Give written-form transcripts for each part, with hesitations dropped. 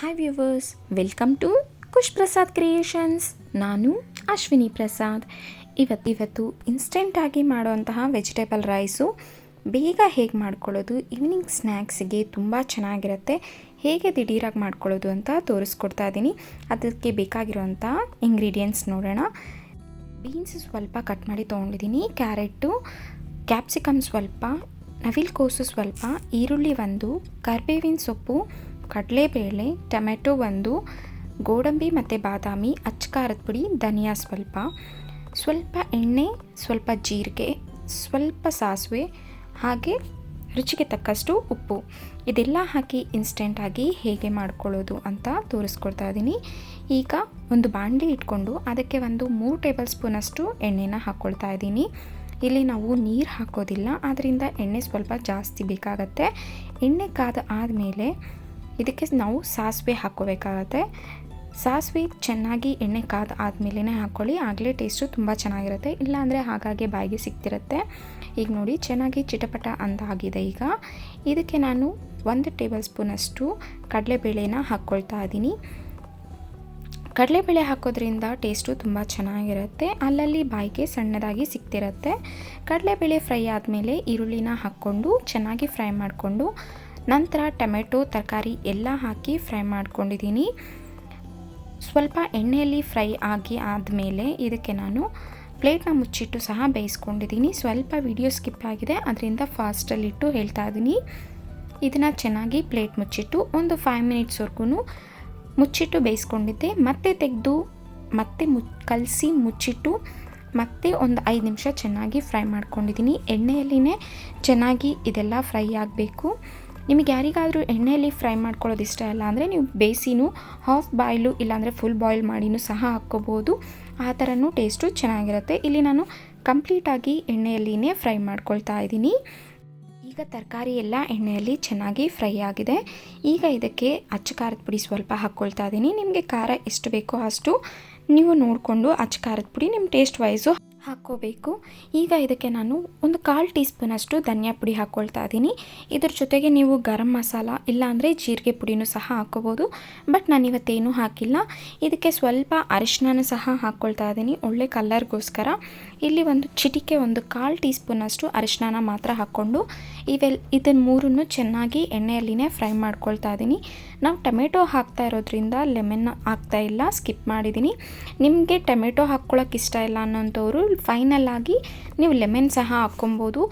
Hi viewers, welcome to Khush Prasad creations. ನಾನು ಅಶ್ವಿನಿ ಪ್ರಸಾದ್. ಇವತ್ತು ಇನ್ಸ್ಟೆಂಟಾಗಿ ಮಾಡುವಂತಹ ವೆಜಿಟೇಬಲ್ ರೈಸು ಬೇಗ ಹೇಗೆ ಮಾಡ್ಕೊಳ್ಳೋದು, ಈವ್ನಿಂಗ್ ಸ್ನ್ಯಾಕ್ಸಿಗೆ ತುಂಬ ಚೆನ್ನಾಗಿರುತ್ತೆ. ಹೇಗೆ ದಿಢೀರಾಗಿ ಮಾಡ್ಕೊಳ್ಳೋದು ಅಂತ ತೋರಿಸ್ಕೊಡ್ತಾ ಇದ್ದೀನಿ. ಅದಕ್ಕೆ ಬೇಕಾಗಿರುವಂಥ ಇಂಗ್ರೀಡಿಯೆಂಟ್ಸ್ ನೋಡೋಣ. ಬೀನ್ಸ್ ಸ್ವಲ್ಪ ಕಟ್ ಮಾಡಿ ತೊಗೊಂಡಿದ್ದೀನಿ, ಕ್ಯಾರೆಟು, ಕ್ಯಾಪ್ಸಿಕಮ್ ಸ್ವಲ್ಪ, ನವಿಲುಕೋಸು ಸ್ವಲ್ಪ, ಈರುಳ್ಳಿ ಒಂದು, ಕರಿಬೇವಿನ ಸೊಪ್ಪು, ಕಡಲೆಬೇಳೆ, ಟೊಮೆಟೊ ಒಂದು, ಗೋಡಂಬಿ ಮತ್ತು ಬಾದಾಮಿ, ಅಚ್ಚಕಾರದ ಪುಡಿ, ಧನಿಯಾ ಸ್ವಲ್ಪ ಎಣ್ಣೆ, ಸ್ವಲ್ಪ ಜೀರಿಗೆ, ಸ್ವಲ್ಪ ಸಾಸಿವೆ, ಹಾಗೆ ರುಚಿಗೆ ತಕ್ಕಷ್ಟು ಉಪ್ಪು. ಇದೆಲ್ಲ ಹಾಕಿ ಇನ್ಸ್ಟೆಂಟಾಗಿ ಹೇಗೆ ಮಾಡ್ಕೊಳ್ಳೋದು ಅಂತ ತೋರಿಸ್ಕೊಡ್ತಾ ಇದ್ದೀನಿ. ಈಗ ಒಂದು ಬಾಣಲಿ ಇಟ್ಕೊಂಡು ಅದಕ್ಕೆ ಒಂದು 3 ಟೇಬಲ್ ಸ್ಪೂನಷ್ಟು ಎಣ್ಣೆನ ಹಾಕ್ಕೊಳ್ತಾ ಇದ್ದೀನಿ. ಇಲ್ಲಿ ನಾವು ನೀರು ಹಾಕೋದಿಲ್ಲ, ಆದ್ದರಿಂದ ಎಣ್ಣೆ ಸ್ವಲ್ಪ ಜಾಸ್ತಿ ಬೇಕಾಗತ್ತೆ. ಎಣ್ಣೆ ಕಾದ ಆದಮೇಲೆ ಇದಕ್ಕೆ ನಾವು ಸಾಸಿವೆ ಹಾಕ್ಕೋಬೇಕಾಗತ್ತೆ. ಸಾಸಿವೆ ಚೆನ್ನಾಗಿ ಎಣ್ಣೆ ಕಾದ ಆದಮೇಲೆ ಹಾಕ್ಕೊಳ್ಳಿ, ಆಗಲೇ ಟೇಸ್ಟು ತುಂಬ ಚೆನ್ನಾಗಿರುತ್ತೆ. ಇಲ್ಲಾಂದರೆ ಹಾಗಾಗಿ ಬಾಯಿಗೆ ಸಿಗ್ತಿರುತ್ತೆ. ಈಗ ನೋಡಿ ಚೆನ್ನಾಗಿ ಚಿಟಪಟ ಅಂತ ಆಗಿದೆ. ಈಗ ಇದಕ್ಕೆ ನಾನು 1 ಟೇಬಲ್ ಸ್ಪೂನಷ್ಟು ಕಡಲೆಬೇಳೆನ ಹಾಕ್ಕೊಳ್ತಾ ಇದ್ದೀನಿ. ಕಡಲೆಬೇಳೆ ಹಾಕೋದ್ರಿಂದ ಟೇಸ್ಟು ತುಂಬ ಚೆನ್ನಾಗಿರುತ್ತೆ, ಅಲ್ಲಲ್ಲಿ ಬಾಯಿಗೆ ಸಣ್ಣದಾಗಿ ಸಿಗ್ತಿರುತ್ತೆ. ಕಡಲೆಬೇಳೆ ಫ್ರೈ ಆದಮೇಲೆ ಈರುಳ್ಳಿನ ಹಾಕ್ಕೊಂಡು ಚೆನ್ನಾಗಿ ಫ್ರೈ ಮಾಡಿಕೊಂಡು ನಂತರ ಟೊಮೆಟೊ, ತರಕಾರಿ ಎಲ್ಲ ಹಾಕಿ ಫ್ರೈ ಮಾಡ್ಕೊಂಡಿದ್ದೀನಿ. ಸ್ವಲ್ಪ ಎಣ್ಣೆಯಲ್ಲಿ ಫ್ರೈ ಆದಮೇಲೆ ಇದಕ್ಕೆ ನಾನು ಪ್ಲೇಟ್ನ ಮುಚ್ಚಿಟ್ಟು ಸಹ ಬೇಯಿಸ್ಕೊಂಡಿದ್ದೀನಿ. ಸ್ವಲ್ಪ ವಿಡಿಯೋ ಸ್ಕಿಪ್ ಆಗಿದೆ, ಅದರಿಂದ ಫಾಸ್ಟಲ್ಲಿಟ್ಟು ಹೇಳ್ತಾ ಇದ್ದೀನಿ. ಇದನ್ನು ಚೆನ್ನಾಗಿ ಪ್ಲೇಟ್ ಮುಚ್ಚಿಟ್ಟು ಒಂದು 5 ಮಿನಿಟ್ಸ್ವರೆಗೂ ಮುಚ್ಚಿಟ್ಟು ಬೇಯಿಸ್ಕೊಂಡಿದ್ದೆ. ಮತ್ತೆ ತೆಗೆದು ಮತ್ತೆ ಕಲಸಿ ಮುಚ್ಚಿಟ್ಟು ಮತ್ತೆ ಒಂದು 5 ನಿಮಿಷ ಚೆನ್ನಾಗಿ ಫ್ರೈ ಮಾಡ್ಕೊಂಡಿದ್ದೀನಿ. ಎಣ್ಣೆಯಲ್ಲಿನೇ ಚೆನ್ನಾಗಿ ಇದೆಲ್ಲ ಫ್ರೈ ಆಗಬೇಕು. ನಿಮಗೆ ಯಾರಿಗಾದರೂ ಎಣ್ಣೆಯಲ್ಲಿ ಫ್ರೈ ಮಾಡ್ಕೊಳ್ಳೋದು ಇಷ್ಟ ಇಲ್ಲ ಅಂದರೆ ನೀವು ಬೇಯಿಸಿನೂ ಹಾಫ್ ಬಾಯ್ಲು ಇಲ್ಲಾಂದರೆ ಫುಲ್ ಬಾಯ್ಲ್ ಮಾಡಿನೂ ಸಹ ಹಾಕ್ಕೋಬೋದು. ಆ ಥರನೂ ಟೇಸ್ಟು ಚೆನ್ನಾಗಿರುತ್ತೆ. ಇಲ್ಲಿ ನಾನು ಕಂಪ್ಲೀಟಾಗಿ ಎಣ್ಣೆಯಲ್ಲಿನೇ ಫ್ರೈ ಮಾಡ್ಕೊಳ್ತಾ ಇದ್ದೀನಿ. ಈಗ ತರಕಾರಿ ಎಲ್ಲ ಎಣ್ಣೆಯಲ್ಲಿ ಚೆನ್ನಾಗಿ ಫ್ರೈ ಆಗಿದೆ. ಈಗ ಇದಕ್ಕೆ ಅಚ್ಚ ಖಾರದ ಪುಡಿ ಸ್ವಲ್ಪ ಹಾಕ್ಕೊಳ್ತಾ ಇದ್ದೀನಿ. ನಿಮಗೆ ಖಾರ ಎಷ್ಟು ಬೇಕೋ ಅಷ್ಟು ನೀವು ನೋಡಿಕೊಂಡು ಅಚ್ಚ ಖಾರದ ಪುಡಿ ನಿಮ್ಮ ಟೇಸ್ಟ್ ವೈಸು ಹಾಕ್ಕೋಬೇಕು. ಈಗ ಇದಕ್ಕೆ ನಾನು ಒಂದು 1/4 ಟೀ ಸ್ಪೂನಷ್ಟು ಧನಿಯಾ ಪುಡಿ ಹಾಕ್ಕೊಳ್ತಾ ಇದ್ದೀನಿ. ಇದ್ರ ಜೊತೆಗೆ ನೀವು ಗರಂ ಮಸಾಲ ಇಲ್ಲಾಂದರೆ ಜೀರಿಗೆ ಪುಡಿನೂ ಸಹ ಹಾಕ್ಕೋಬೋದು, ಬಟ್ ನಾನು ಇವತ್ತೇನೂ ಹಾಕಿಲ್ಲ. ಇದಕ್ಕೆ ಸ್ವಲ್ಪ ಅರಿಶಿನ ಸಹ ಹಾಕ್ಕೊಳ್ತಾ ಇದ್ದೀನಿ, ಒಳ್ಳೆ ಕಲರ್ಗೋಸ್ಕರ. ಇಲ್ಲಿ ಒಂದು ಚಿಟಿಕೆ ಒಂದು 1/4 ಟೀ ಸ್ಪೂನಷ್ಟು ಅರಿಶಿನ ಮಾತ್ರ ಹಾಕ್ಕೊಂಡು ಇದನ್ನು ಮೂರನ್ನು ಚೆನ್ನಾಗಿ ಎಣ್ಣೆಯಲ್ಲಿನೇ ಫ್ರೈ ಮಾಡ್ಕೊಳ್ತಾ ಇದ್ದೀನಿ. ನಾವು ಟೊಮೆಟೊ ಹಾಕ್ತಾ ಇರೋದ್ರಿಂದ ಲೆಮನ್ ಹಾಕ್ತಾ ಇಲ್ಲ, ಸ್ಕಿಪ್ ಮಾಡಿದ್ದೀನಿ. ನಿಮಗೆ ಟೊಮೆಟೊ ಹಾಕ್ಕೊಳ್ಳೋಕೆ ಇಷ್ಟ ಇಲ್ಲ ಅನ್ನೋಂಥವ್ರು ಫೈನಲ್ ಆಗಿ ನೀವು ಲೆಮನ್ ಸಹ ಹಾಕ್ಕೊಬೋದು,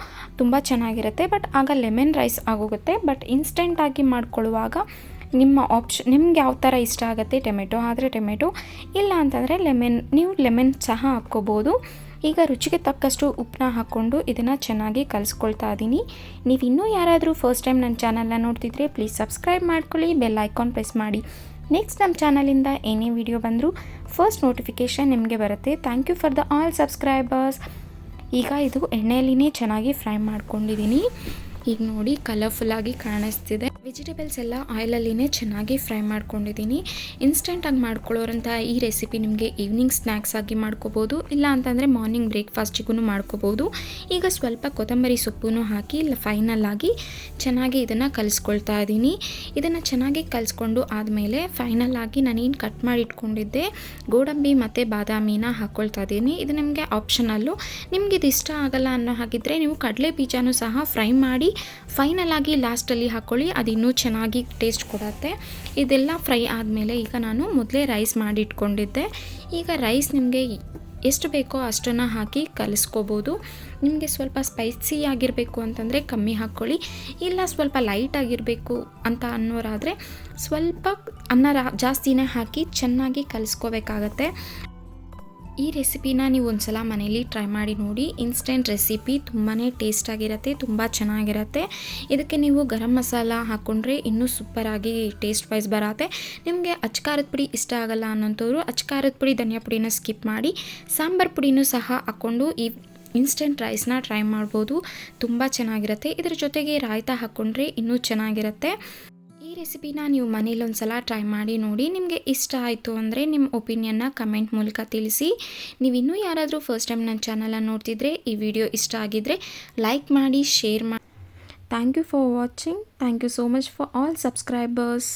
ತುಂಬ ಚೆನ್ನಾಗಿರುತ್ತೆ. ಬಟ್ ಆಗ ಲೆಮನ್ ರೈಸ್ ಆಗೋಗುತ್ತೆ. ಬಟ್ ಇನ್ಸ್ಟೆಂಟಾಗಿ ಮಾಡ್ಕೊಳ್ಳುವಾಗ ನಿಮ್ಗೆ ಯಾವ ಥರ ಇಷ್ಟ ಆಗುತ್ತೆ, ಟೊಮೆಟೊ ಆದರೆ ಟೊಮೆಟೊ, ಇಲ್ಲ ಅಂತಂದರೆ ನೀವು ಲೆಮನ್ ಸಹ ಹಾಕ್ಕೋಬೋದು. ಈಗ ರುಚಿಗೆ ತಕ್ಕಷ್ಟು ಉಪ್ಪನ್ನ ಹಾಕ್ಕೊಂಡು ಇದನ್ನು ಚೆನ್ನಾಗಿ ಕಲಿಸ್ಕೊಳ್ತಾ ಇದ್ದೀನಿ. ನೀವು ಇನ್ನೂ ಯಾರಾದರೂ ಫಸ್ಟ್ ಟೈಮ್ ನನ್ನ ಚಾನಲ್ನ ನೋಡ್ತಿದ್ರೆ ಪ್ಲೀಸ್ ಸಬ್ಸ್ಕ್ರೈಬ್ ಮಾಡ್ಕೊಳ್ಳಿ, ಬೆಲ್ ಐಕಾನ್ ಪ್ರೆಸ್ ಮಾಡಿ. ನೆಕ್ಸ್ಟ್ ನಮ್ಮ ಚಾನಲಿಂದ ಏನೇ ವಿಡಿಯೋ ಬಂದರೂ ಫಸ್ಟ್ ನೋಟಿಫಿಕೇಷನ್ ನಿಮಗೆ ಬರುತ್ತೆ. Thank you for the all subscribers. ಈಗ ಇದು ಎಣ್ಣೆಯಲ್ಲಿನೇ ಚೆನ್ನಾಗಿ ಫ್ರೈ ಮಾಡ್ಕೊಂಡಿದ್ದೀನಿ. ಈಗ ನೋಡಿ ಕಲರ್ಫುಲ್ಲಾಗಿ ಕಾಣಿಸ್ತಿದೆ. ವೆಜಿಟೇಬಲ್ಸ್ ಎಲ್ಲ ಆಯಿಲಲ್ಲಿನೇ ಚೆನ್ನಾಗಿ ಫ್ರೈ ಮಾಡ್ಕೊಂಡಿದ್ದೀನಿ. ಇನ್ಸ್ಟೆಂಟಾಗಿ ಮಾಡ್ಕೊಳ್ಳೋರಂಥ ಈ ರೆಸಿಪಿ ನಿಮಗೆ ಈವ್ನಿಂಗ್ ಸ್ನ್ಯಾಕ್ಸ್ ಆಗಿ ಮಾಡ್ಕೋಬೋದು, ಇಲ್ಲ ಅಂತಂದರೆ ಮಾರ್ನಿಂಗ್ ಬ್ರೇಕ್ಫಾಸ್ಟಿಗೂ ಮಾಡ್ಕೋಬೋದು. ಈಗ ಸ್ವಲ್ಪ ಕೊತ್ತಂಬರಿ ಸೊಪ್ಪು ಹಾಕಿ ಫೈನಲ್ ಆಗಿ ಚೆನ್ನಾಗಿ ಇದನ್ನು ಕಲಿಸ್ಕೊಳ್ತಾ ಇದ್ದೀನಿ. ಇದನ್ನು ಚೆನ್ನಾಗಿ ಕಲಿಸ್ಕೊಂಡು ಆದಮೇಲೆ ಫೈನಲ್ ಆಗಿ ನಾನೇನು ಕಟ್ ಮಾಡಿ ಇಟ್ಕೊಂಡಿದ್ದೆ ಗೋಡಂಬಿ ಮತ್ತು ಬಾದಾಮಿನ ಹಾಕ್ಕೊಳ್ತಾ ಇದ್ದೀನಿ. ಇದು ನಿಮಗೆ ಆಪ್ಷನಲ್ಲು. ನಿಮಗೆ ಇದು ಇಷ್ಟ ಆಗಲ್ಲ ಅನ್ನೋ ಹಾಗಿದ್ದರೆ ನೀವು ಕಡಲೆ ಬೀಜನೂ ಸಹ ಫ್ರೈ ಮಾಡಿ ಫೈನಲ್ ಆಗಿ ಲಾಸ್ಟಲ್ಲಿ ಹಾಕ್ಕೊಳ್ಳಿ, ಅದು ಇನ್ನೂ ಚೆನ್ನಾಗಿ ಟೇಸ್ಟ್ ಕೊಡುತ್ತೆ. ಇದೆಲ್ಲ ಫ್ರೈ ಆದಮೇಲೆ ಈಗ ನಾನು ಮೊದಲೇ ರೈಸ್ ಮಾಡಿ ಇಟ್ಕೊಂಡಿದ್ದೆ. ಈಗ ರೈಸ್ ನಿಮಗೆ ಎಷ್ಟು ಬೇಕೋ ಅಷ್ಟನ್ನು ಹಾಕಿ ಕಲಿಸ್ಕೋಬೋದು. ನಿಮಗೆ ಸ್ವಲ್ಪ ಸ್ಪೈಸಿ ಆಗಿರಬೇಕು ಅಂತಂದರೆ ಕಮ್ಮಿ ಹಾಕ್ಕೊಳ್ಳಿ, ಇಲ್ಲ ಸ್ವಲ್ಪ ಲೈಟ್ ಆಗಿರಬೇಕು ಅಂತ ಅನ್ನೋರಾದರೆ ಸ್ವಲ್ಪ ಅನ್ನ ಜಾಸ್ತಿನೇ ಹಾಕಿ ಚೆನ್ನಾಗಿ ಕಲಿಸ್ಕೋಬೇಕಾಗತ್ತೆ. ಈ ರೆಸಿಪಿನ ನೀವು ಒಂದ್ಸಲ ಮನೇಲಿ ಟ್ರೈ ಮಾಡಿ ನೋಡಿ. ಇನ್ಸ್ಟೆಂಟ್ ರೆಸಿಪಿ ತುಂಬಾ ಟೇಸ್ಟಾಗಿರುತ್ತೆ, ತುಂಬ ಚೆನ್ನಾಗಿರುತ್ತೆ. ಇದಕ್ಕೆ ನೀವು ಗರಂ ಮಸಾಲ ಹಾಕ್ಕೊಂಡ್ರೆ ಇನ್ನೂ ಸೂಪರಾಗಿ ಟೇಸ್ಟ್ ವೈಸ್ ಬರುತ್ತೆ. ನಿಮಗೆ ಅಚ್ಚ ಖಾರದ ಪುಡಿ ಇಷ್ಟ ಆಗಲ್ಲ ಅನ್ನೋಂಥವ್ರು ಅಚ್ಚ ಖಾರದ ಪುಡಿ, ಧನಿಯಾ ಪುಡಿನ ಸ್ಕಿಪ್ ಮಾಡಿ ಸಾಂಬಾರು ಪುಡಿನೂ ಸಹ ಹಾಕ್ಕೊಂಡು ಈ ಇನ್ಸ್ಟೆಂಟ್ ರೈಸ್ನ ಟ್ರೈ ಮಾಡ್ಬೋದು, ತುಂಬ ಚೆನ್ನಾಗಿರುತ್ತೆ. ಇದರ ಜೊತೆಗೆ ರಾಯ್ತಾ ಹಾಕ್ಕೊಂಡ್ರೆ ಇನ್ನೂ ಚೆನ್ನಾಗಿರುತ್ತೆ. ಈ ರೆಸಿಪಿನ ನೀವು ಮನೇಲಿ ಒಂದು ಸಲ ಟ್ರೈ ಮಾಡಿ ನೋಡಿ. ನಿಮಗೆ ಇಷ್ಟ ಆಯಿತು ಅಂದರೆ ನಿಮ್ಮ ಒಪಿನಿಯನ್ನ ಕಮೆಂಟ್ ಮೂಲಕ ತಿಳಿಸಿ. ನೀವು ಇನ್ನೂ ಯಾರಾದರೂ ಫಸ್ಟ್ ಟೈಮ್ ನನ್ನ ಚಾನಲ್ನ ನೋಡ್ತಿದ್ರೆ ಈ ವಿಡಿಯೋ ಇಷ್ಟ ಆಗಿದ್ದರೆ ಲೈಕ್ ಮಾಡಿ, ಶೇರ್ ಮಾಡಿ. Thank you for watching. Thank you so much for all subscribers.